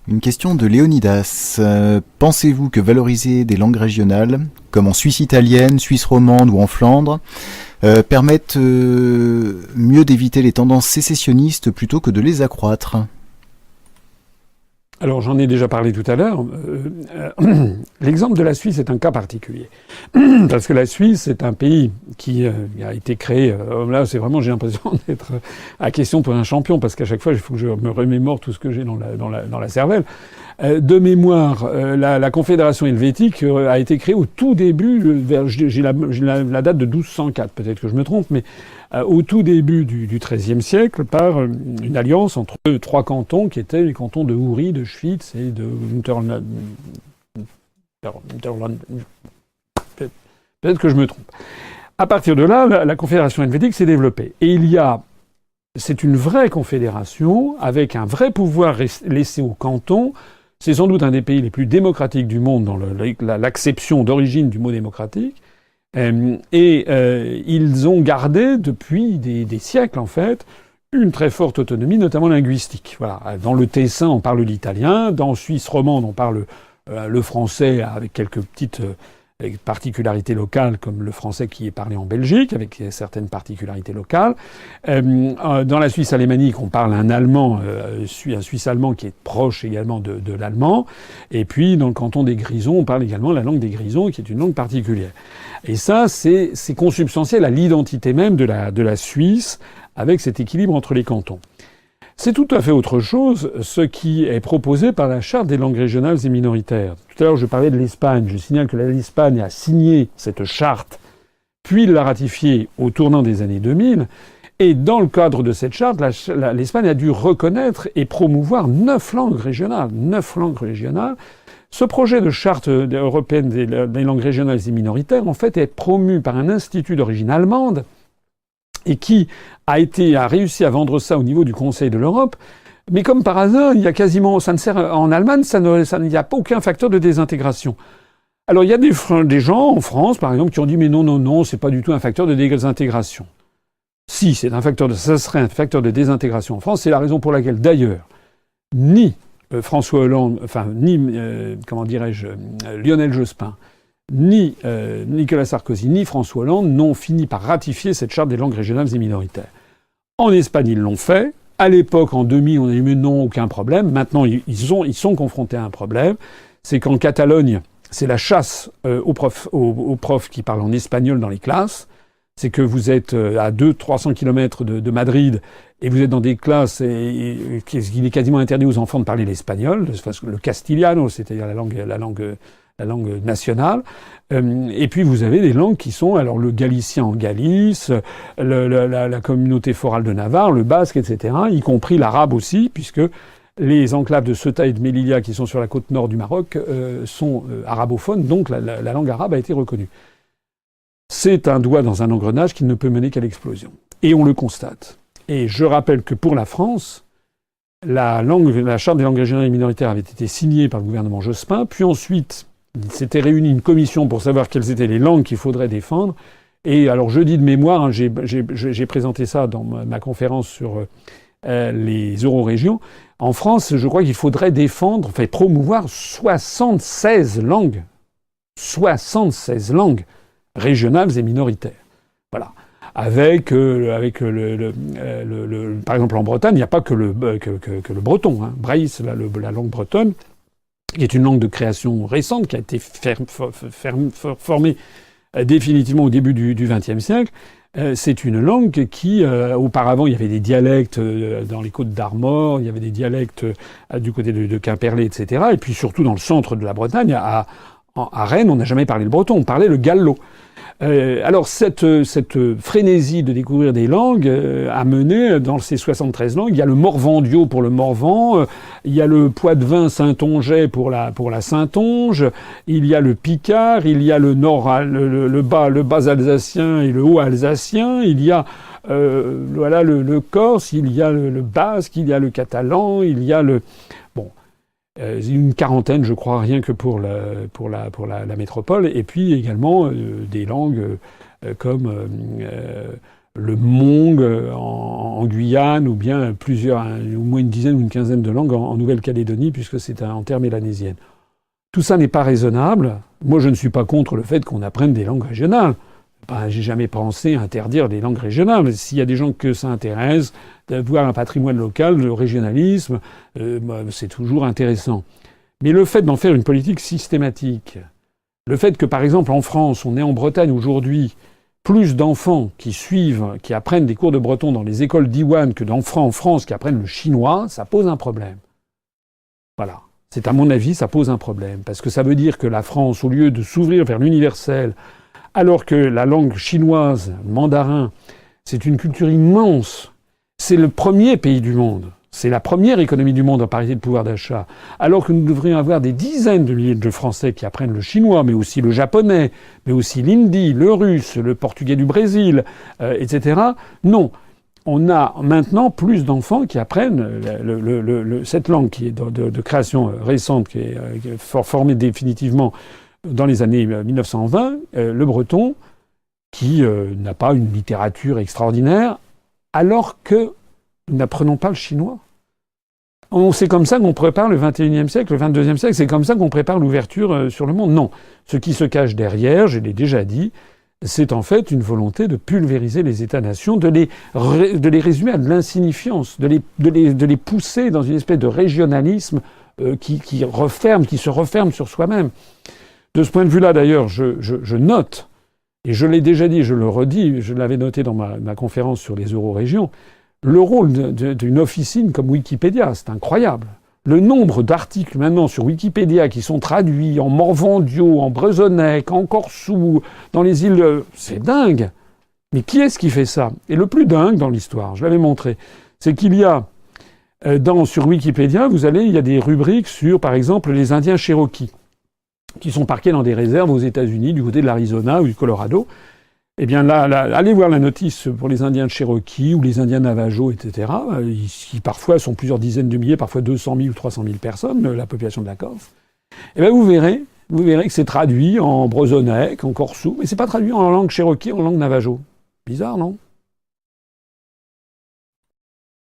Une question de Léonidas. Pensez-vous que valoriser des langues régionales, comme en Suisse italienne, Suisse romande ou en Flandre, permettent mieux d'éviter les tendances sécessionnistes plutôt que de les accroître? Alors j'en ai déjà parlé tout à l'heure. L'exemple de la Suisse est un cas particulier. Parce que la Suisse est un pays qui a été créé... là, c'est vraiment, j'ai l'impression d'être à question pour un champion, parce qu'à chaque fois, il faut que je me remémore tout ce que j'ai dans la cervelle. De mémoire, la Confédération helvétique a été créée au tout début, j'ai la date de 1204, peut-être que je me trompe, mais au tout début du XIIIe siècle, par une alliance entre trois cantons qui étaient les cantons de Uri, de Schwyz et de Unterland. Peut-être que je me trompe. À partir de là, la Confédération helvétique s'est développée. Et c'est une vraie confédération avec un vrai pouvoir laissé aux cantons. C'est sans doute un des pays les plus démocratiques du monde dans l'acception d'origine du mot démocratique. Ils ont gardé depuis des siècles, en fait, une très forte autonomie, notamment linguistique. Voilà. Dans le Tessin, on parle l'italien. Dans Suisse romande, on parle le français avec quelques petites particularités locales, comme le français qui est parlé en Belgique, avec certaines particularités locales. Dans la Suisse alémanique, on parle un allemand, un suisse-allemand qui est proche également de l'allemand. Et puis, dans le canton des Grisons, on parle également la langue des Grisons, qui est une langue particulière. Et ça, c'est consubstantiel à l'identité même de la Suisse, avec cet équilibre entre les cantons. C'est tout à fait autre chose ce qui est proposé par la Charte des langues régionales et minoritaires. Tout à l'heure, je parlais de l'Espagne. Je signale que l'Espagne a signé cette charte, puis l'a ratifiée au tournant des années 2000. Et dans le cadre de cette charte, l'Espagne a dû reconnaître et promouvoir 9 langues régionales. 9 langues régionales. Ce projet de charte européenne des langues régionales et minoritaires, en fait, est promu par un institut d'origine allemande et qui a réussi à vendre ça au niveau du Conseil de l'Europe. Mais comme par hasard, il y a quasiment, ça ne sert, en Allemagne, il n'y a pas aucun facteur de désintégration. Alors, il y a des gens en France, par exemple, qui ont dit, mais non, c'est pas du tout un facteur de désintégration. Si, ça serait un facteur de désintégration en France. C'est la raison pour laquelle, d'ailleurs, ni François Hollande, Lionel Jospin, ni Nicolas Sarkozy, ni François Hollande n'ont fini par ratifier cette charte des langues régionales et minoritaires. En Espagne, ils l'ont fait. À l'époque, en 2000, on a dit mais non, aucun problème. Maintenant, ils sont confrontés à un problème. C'est qu'en Catalogne, c'est la chasse aux profs qui parlent en espagnol dans les classes. C'est que vous êtes à 200-300 kilomètres de Madrid et vous êtes dans des classes et il est quasiment interdit aux enfants de parler l'espagnol, le castillano, c'est-à-dire la langue nationale. Et puis vous avez des langues qui sont alors le galicien en Galice, la communauté forale de Navarre, le basque, etc., y compris l'arabe aussi, puisque les enclaves de Ceuta et de Melilla qui sont sur la côte nord du Maroc sont arabophones, donc la langue arabe a été reconnue. C'est un doigt dans un engrenage qui ne peut mener qu'à l'explosion. Et on le constate. Et je rappelle que pour la France, la Charte des langues régionales et minoritaires avait été signée par le gouvernement Jospin, puis ensuite, il s'était réuni une commission pour savoir quelles étaient les langues qu'il faudrait défendre. Et alors, je dis de mémoire, hein, j'ai présenté ça dans ma conférence sur les eurorégions. En France, je crois qu'il faudrait promouvoir 76 langues. 76 langues régionales et minoritaires. Voilà. Avec par exemple en Bretagne, il n'y a pas que le breton. Hein. Braïs, la langue bretonne, qui est une langue de création récente, qui a été formée définitivement au début du XXe siècle. C'est une langue qui, auparavant, il y avait des dialectes dans les Côtes d'Armor, il y avait des dialectes du côté de Quimperlé, etc. Et puis surtout dans le centre de la Bretagne, à Rennes, on n'a jamais parlé le breton, on parlait le gallo. Alors cette frénésie de découvrir des langues a mené dans ces 73 langues, il y a le morvandio pour le morvan, il y a le poitevin saintongeais pour la saintonge, il y a le picard, il y a le bas alsacien et le haut alsacien, il y a le corse, il y a le basque, il y a le catalan, il y a une quarantaine, je crois, rien que pour la métropole, et puis également des langues comme le Hmong en Guyane, ou bien au moins une dizaine ou une quinzaine de langues en Nouvelle-Calédonie, puisque c'est en terre mélanésienne. Tout ça n'est pas raisonnable. Moi, je ne suis pas contre le fait qu'on apprenne des langues régionales. J'ai jamais pensé interdire les langues régionales. S'il y a des gens que ça intéresse, d'avoir un patrimoine local, le régionalisme, c'est toujours intéressant. Mais le fait d'en faire une politique systématique, le fait que, par exemple, en France, on est en Bretagne aujourd'hui plus d'enfants qui apprennent des cours de breton dans les écoles d'Iwan que d'enfants en France qui apprennent le chinois, ça pose un problème. Voilà. C'est à mon avis, ça pose un problème. Parce que ça veut dire que la France, au lieu de s'ouvrir vers l'universel, alors que la langue chinoise, le mandarin, c'est une culture immense, c'est le premier pays du monde, c'est la première économie du monde en parité de pouvoir d'achat, alors que nous devrions avoir des dizaines de milliers de Français qui apprennent le chinois, mais aussi le japonais, mais aussi l'hindi, le russe, le portugais du Brésil, etc. Non. On a maintenant plus d'enfants qui apprennent cette langue qui est de création récente, qui est formée définitivement dans les années 1920, le breton, qui n'a pas une littérature extraordinaire, alors que nous n'apprenons pas le chinois. C'est comme ça qu'on prépare le XXIe siècle, le XXIIe siècle, c'est comme ça qu'on prépare l'ouverture sur le monde. Non. Ce qui se cache derrière, je l'ai déjà dit, c'est en fait une volonté de pulvériser les États-nations, de les résumer à de l'insignifiance, de les pousser dans une espèce de régionalisme qui se referme sur soi-même. De ce point de vue-là, d'ailleurs, je note, et je l'ai déjà dit, je le redis, je l'avais noté dans ma conférence sur les eurorégions, le rôle d'une officine comme Wikipédia, c'est incroyable. Le nombre d'articles maintenant sur Wikipédia qui sont traduits en morvandio, en brezonnec, en corsou, dans les îles, c'est dingue. Mais qui est-ce qui fait ça? Et le plus dingue dans l'histoire, je l'avais montré, c'est qu'il y a sur Wikipédia, il y a des rubriques sur, par exemple, les Indiens Cherokees, qui sont parqués dans des réserves aux États-Unis, du côté de l'Arizona ou du Colorado. Eh bien là, allez voir la notice pour les Indiens de Cherokee ou les Indiens Navajo, etc., qui parfois sont plusieurs dizaines de milliers, parfois 200 000 ou 300 000 personnes, la population de la Corse. Eh bien vous verrez que c'est traduit en brezonnec, en corsou, mais c'est pas traduit en langue Cherokee, en langue Navajo. Bizarre, non?